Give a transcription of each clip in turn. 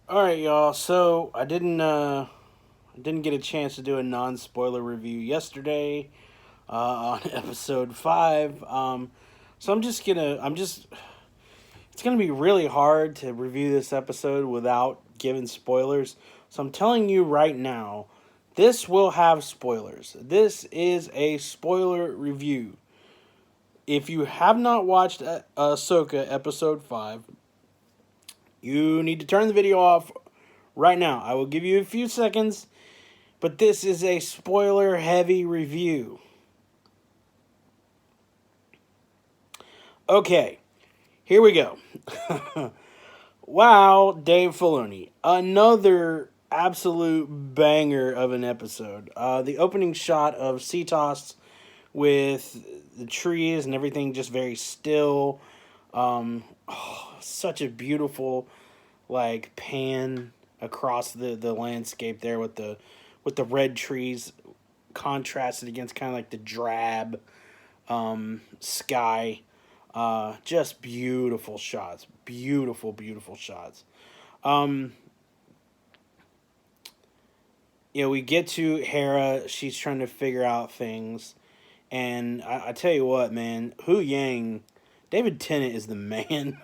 All right, y'all. So I didn't get a chance to do a non-spoiler review yesterday on episode 5. So I'm just it's gonna be really hard to review this episode without giving spoilers. So I'm telling you right now, this will have spoilers. This is a spoiler review. If you have not watched Ahsoka episode 5, you need to turn the video off right now. I will give you a few seconds, but this is a spoiler heavy review. Okay, here we go. Wow, Dave Filoni. Another absolute banger of an episode. The opening shot of Cetos with the trees and everything just very still. Such a beautiful pan across the landscape there with the red trees contrasted against kind of like the drab sky. Just beautiful shots. Beautiful shots. Um, we get to Hera. She's trying to figure out things. And I tell you what, man, Hu Yang, David Tennant is the man.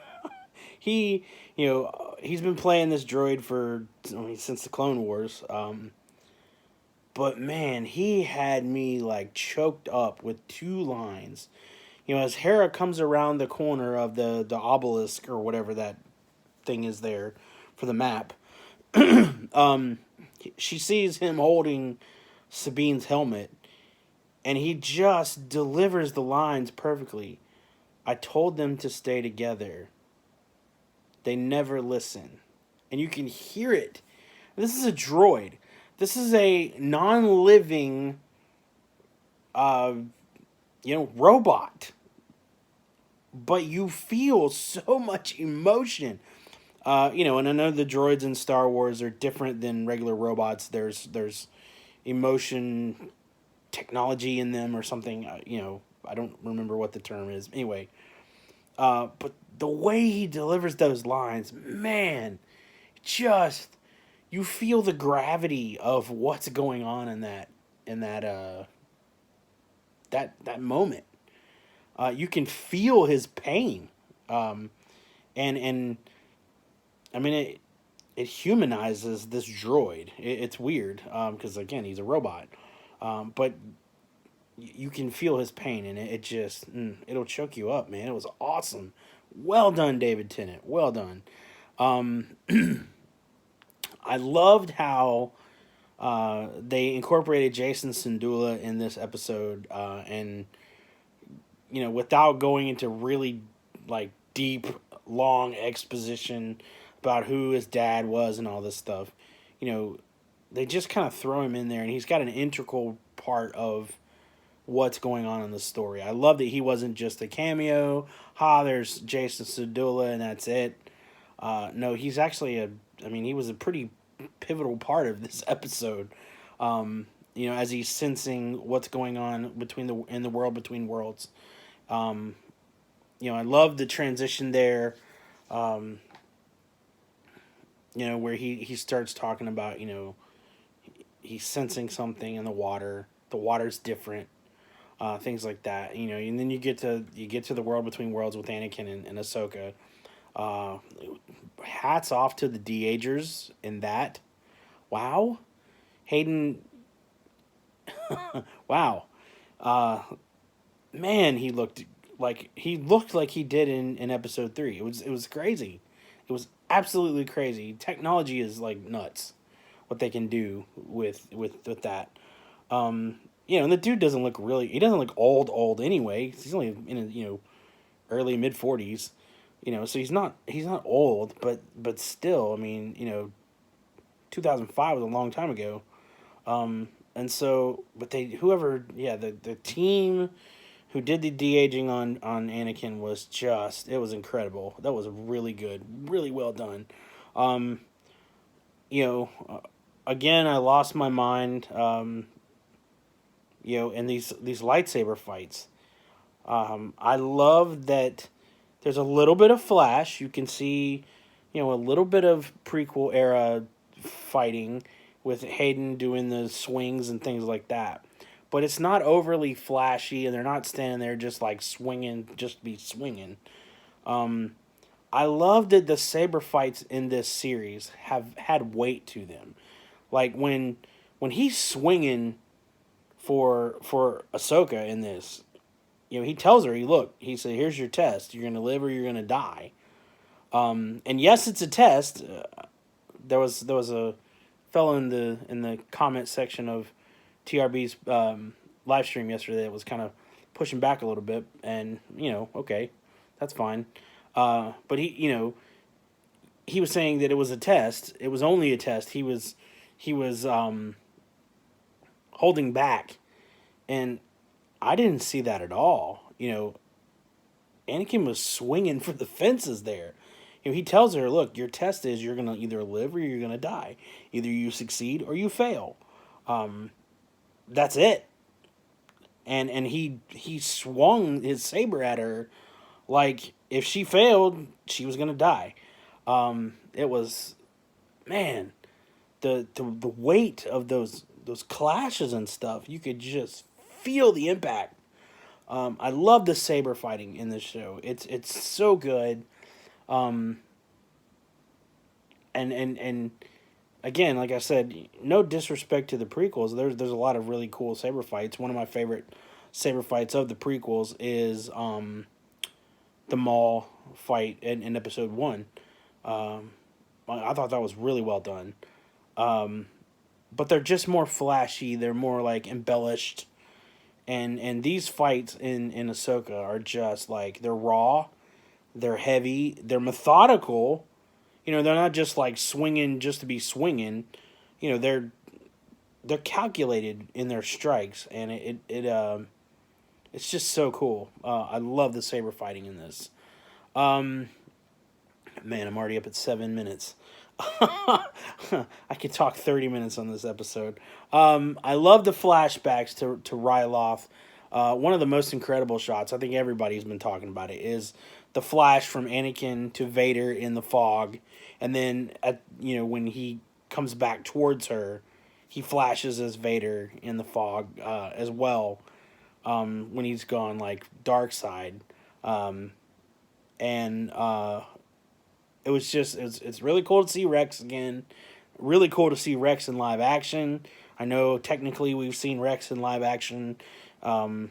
he, he's been playing this droid since the Clone Wars. But man, he had me like choked up with two lines. As Hera comes around the corner of the obelisk or whatever that thing is there for the map, um, she sees him holding Sabine's helmet, and he just delivers the lines perfectly. I told them to stay together. They never listen. And you can hear it. This is a droid. This is a non-living, robot. But you feel so much emotion. And I know the droids in Star Wars are different than regular robots. There's emotion technology in them or something. I don't remember what the term is. Anyway, but the way he delivers those lines, man, just you feel the gravity of what's going on in that moment. You can feel his pain, and I mean it humanizes this droid. It's weird because again he's a robot, but you can feel his pain, and it just it'll choke you up, man. It was awesome. Well done, David Tennant. Well done. Um, I loved how they incorporated Jason Sindula in this episode, and without going into really deep, long exposition about who his dad was and all this stuff. They just kind of throw him in there, and he's got an integral part of what's going on in the story. I love that he wasn't just a cameo. There's Jason Sindula, and that's it. No, he's actually he was a pretty pivotal part of this episode. As he's sensing what's going on in the world between worlds. I love the transition there. Where he starts talking about, he's sensing something in the water. The water's different. Things like that, and then you get to the world between worlds with Anakin and Ahsoka. Hats off to the de-agers in that. Wow, Hayden. Wow, man, he looked like he did in episode 3. It was crazy. It was absolutely crazy. Technology is like nuts. What they can do with that. And the dude he doesn't look old anyway. He's only in his, early mid 40s. So he's not old, but still, 2005 was a long time ago. And so, but the team who did the de-aging on Anakin it was incredible. That was really good, really well done. Um, Again, I lost my mind. In these lightsaber fights. I love that there's a little bit of flash. You can see, a little bit of prequel era fighting with Hayden doing the swings and things like that. But it's not overly flashy, and they're not standing there just like swinging, just to be swinging. Um, I love that the saber fights in this series have had weight to them. Like when he's swinging for Ahsoka in this, he tells her, he said, here's your test. You're gonna live or you're gonna die. And yes, it's a test. There was a fellow in the comment section of TRB's live stream yesterday that was kind of pushing back a little bit, and okay, that's fine. But he was saying that it was a test. It was only a test. He was holding back, and I didn't see that at all. Anakin was swinging for the fences there. He tells her, "Look, your test is you're gonna either live or you're gonna die. Either you succeed or you fail. Um, that's it." And he swung his saber at her like if she failed, she was gonna die. It was, man, the weight of those clashes and stuff. You could just feel the impact. I love the saber fighting in this show. It's so good. Um, and again, like I said, no disrespect to the prequels. There's a lot of really cool saber fights. One of my favorite saber fights of the prequels is the Maul fight in episode one. Um, I thought that was really well done. Um, but they're just more flashy. They're more like embellished. And these fights in Ahsoka are just like they're raw, they're heavy, they're methodical. They're not just like swinging just to be swinging. They're calculated in their strikes, and it's just so cool. I love the saber fighting in this. Um, Man, I'm already up at 7 minutes. I could talk 30 minutes on this episode. I love the flashbacks to Ryloth. One of the most incredible shots, I think everybody's been talking about it, is the flash from Anakin to Vader in the fog, and then when he comes back towards her, he flashes as Vader in the fog as well. When he's gone like dark side, um, and it's really cool to see Rex again. Really cool to see Rex in live action. I know technically we've seen Rex in live action um,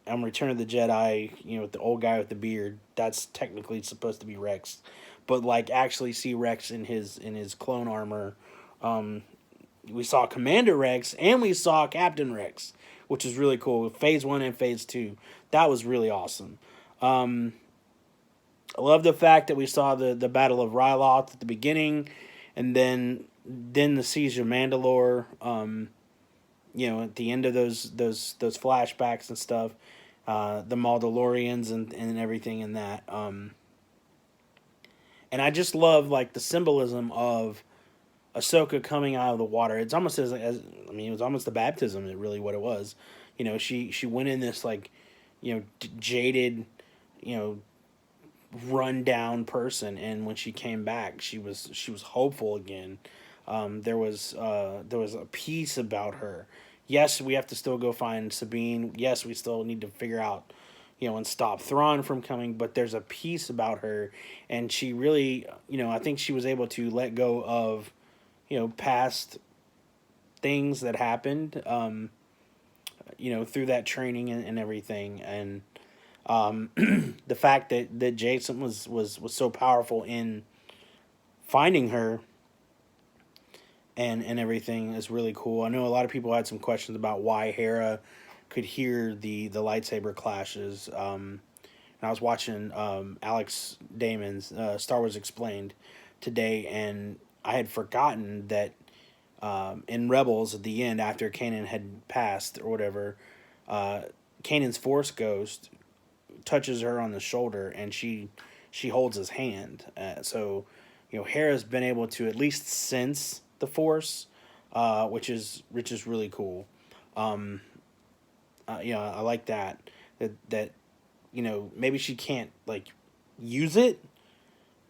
on Return of the Jedi, with the old guy with the beard. That's technically supposed to be Rex. But like actually see Rex in his clone armor. Um, we saw Commander Rex and we saw Captain Rex, which is really cool. Phase 1 and Phase 2. That was really awesome. Um, I love the fact that we saw the Battle of Ryloth at the beginning, and then the Siege of Mandalore. At the end of those flashbacks and stuff, the Mandalorians and everything in that. And I just love like the symbolism of Ahsoka coming out of the water. It's almost as it was almost the baptism. It really what it was. She went in this like, jaded, you know, run down person, and when she came back, she was hopeful again. There was a peace about her. Yes, we have to still go find Sabine. Yes, we still need to figure out, and stop Thrawn from coming. But there's a peace about her, and she really, I think she was able to let go of, past things that happened, through that training and everything, and the fact that Jason was so powerful in finding her and everything is really cool. I know a lot of people had some questions about why Hera could hear the lightsaber clashes. And I was watching Alex Damon's Star Wars Explained today, and I had forgotten that in Rebels at the end, after Kanan had passed or whatever, Kanan's Force Ghost touches her on the shoulder, and she holds his hand. So, Hera's been able to at least sense the Force, which is really cool. Um, I like that maybe she can't like use it,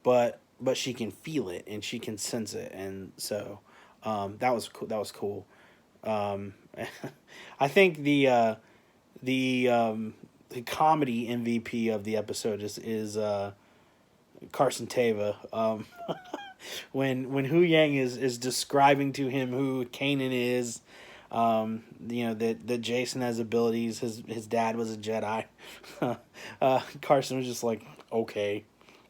but but she can feel it and she can sense it, and so that was cool. That was cool. Um, I think the the comedy MVP of the episode is Carson Teva. When Hu Yang is describing to him who Kanan is, that Jason has abilities. His dad was a Jedi. Carson was just like, okay,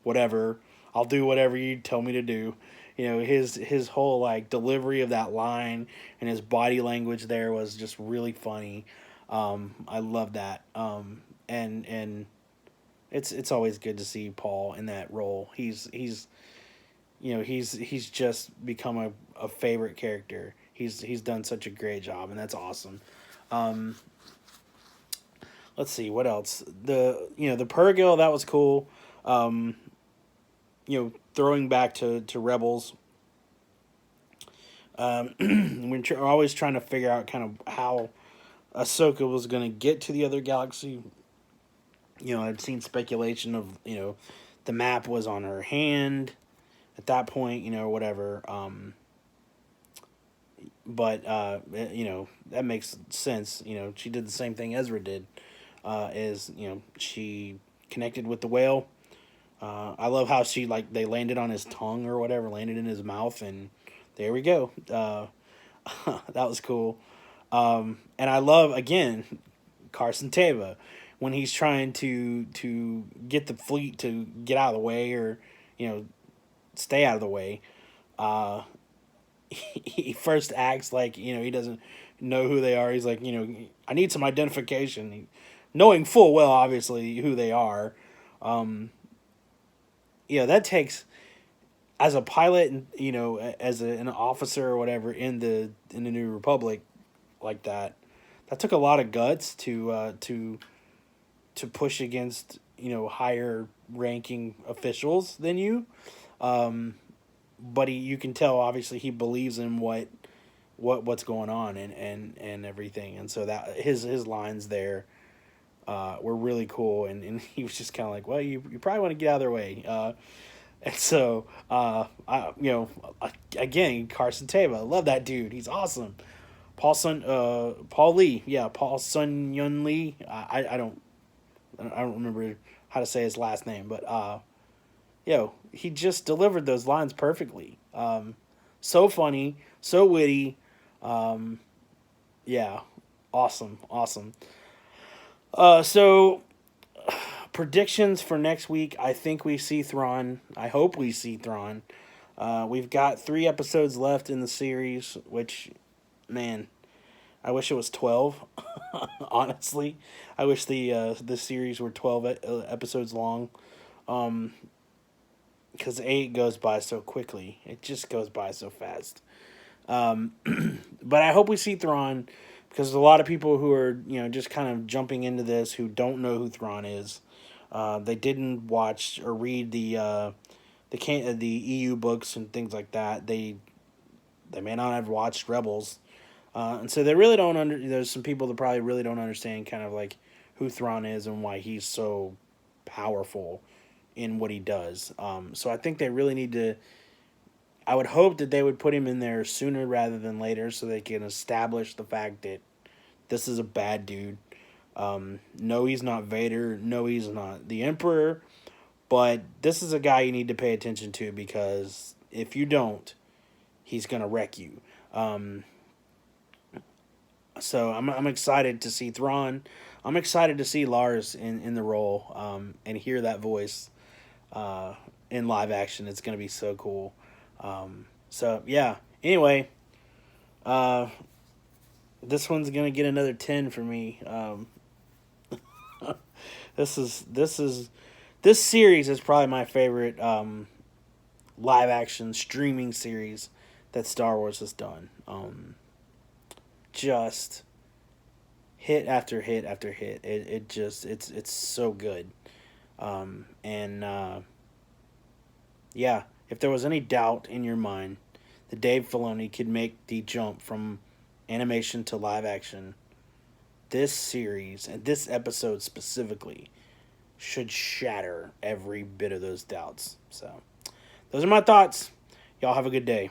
whatever. I'll do whatever you tell me to do. His whole like delivery of that line and his body language there was just really funny. I love that. And it's always good to see Paul in that role. He's just become a favorite character. He's done such a great job, and that's awesome. Um, let's see what else. The Purrgil, that was cool. Um, Throwing back to Rebels. We're always trying to figure out kind of how Ahsoka was going to get to the other galaxy. I've seen speculation of the map was on her hand at that point, whatever. But that makes sense. She did the same thing Ezra did. She connected with the whale. I love how they landed on his tongue or whatever, landed in his mouth, and there we go. That was cool. And I love again Carson Teva when he's trying to get the fleet to get out of the way or stay out of the way. He first acts like he doesn't know who they are. He's like, I need some identification, knowing full well obviously who they are. That takes, as a pilot and as an officer or whatever in the New Republic, like that took a lot of guts to push against higher ranking officials than you. But you can tell obviously he believes in what's going on and everything, and so that his lines there were really cool, and he was just kind of like, well, you probably want to get out of their way, and so again, Carson Teva, I love that dude, he's awesome. Paul Lee, yeah, Paul Sun Yun Lee. I don't remember how to say his last name, but he just delivered those lines perfectly. So funny, so witty. Yeah, awesome. So predictions for next week. I think we see Thrawn. I hope we see Thrawn. We've got 3 episodes left in the series, which, man, I wish it was 12. Honestly, I wish the series were 12 episodes long. Because 8 goes by so quickly. It just goes by so fast. But I hope we see Thrawn, because there's a lot of people who are just kind of jumping into this who don't know who Thrawn is. They didn't watch or read the EU books and things like that. They may not have watched Rebels, and so they really don't there's some people that probably really don't understand kind of like who Thrawn is and why he's so powerful in what he does. So I think they really need to. I would hope that they would put him in there sooner rather than later, so they can establish the fact that this is a bad dude. No, he's not Vader. No, he's not the Emperor. But this is a guy you need to pay attention to, because if you don't, he's gonna wreck you. So I'm excited to see Thrawn. I'm excited to see Lars in the role, and hear that voice in live action. It's gonna be so cool. So yeah. Anyway, this one's gonna get another 10 for me. This series is probably my favorite live action streaming series that Star Wars has done. Just hit after hit after hit. It's so good. Yeah, if there was any doubt in your mind that Dave Filoni could make the jump from animation to live action, this series and this episode specifically should shatter every bit of those doubts. So those are my thoughts. Y'all have a good day.